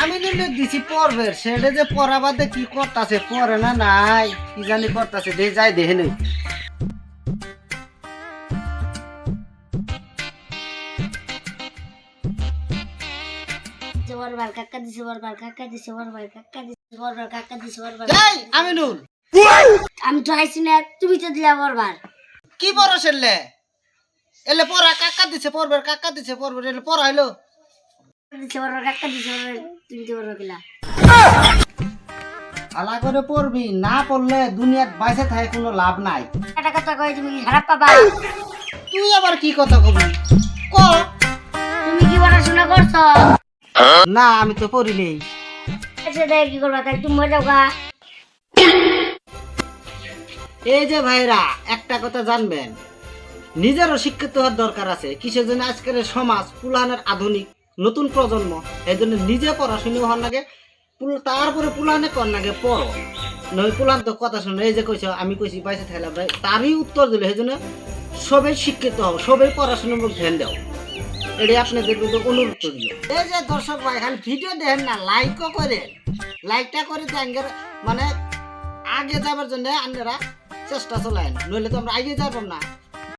আমি নিলে দিছি পড়বের সেটা যে পড়া বাদে কি করতেছে পড়ে না নাই কি জানি করতেছে দে যাই দেখে নেই বরবার কাকা দিছে বরবার কাকা দিছে বরবার কাকা দিছে বরবার কাকা দিছে বরবার এই আমিনুল আমি তো আইছি না তুমি তো দিলা বরবার কি বড় ছেলে এলে পড়া কাকা দিছে পড়বের কাকা দিছে পড়বের এলে পড়া হইলো দিছে বরবার কাকা দিছে বরবার তুমি তো বরবার কিলা আলা করে পড়বি না পড়লে দুনিয়াত বাইসে থাকে কোনো লাভ নাই টাকা কথা কই তুমি কি খারাপ পাবা তুই আবার কি কথা কবি ক তুমি কি পড়াশোনা করছো না আমি তো পড়ি নেই এসে দেখ কি করবা তাই তুমি মরে যাওগা এই যে ভাইরা একটা কথা জানবেন নিজেরও শিক্ষিত হওয়ার দরকার আছে কিসের জন্য আজকের সমাজ পুলানের আধুনিক নতুন প্রজন্ম এই জন্য নিজে পড়াশুনো হওয়ার লাগে তারপরে পুলানে কর নাগে পড়ো নয় পুলান তো কথা শুনে এই যে কইছ আমি কইছি পয়সা থাকলাম ভাই তারই উত্তর দিল এই জন্য সবাই শিক্ষিত হও সবাই পড়াশোনার উপর ধ্যান দাও এটাই আপনাদের কিন্তু অনুরোধ দিল এই যে দর্শক ভাই খালি ভিডিও দেখেন না লাইকও করেন লাইকটা করে দেন মানে আগে যাবার জন্য আপনারা চেষ্টা চলায়েন নইলে তো আমরা আগে যাবো না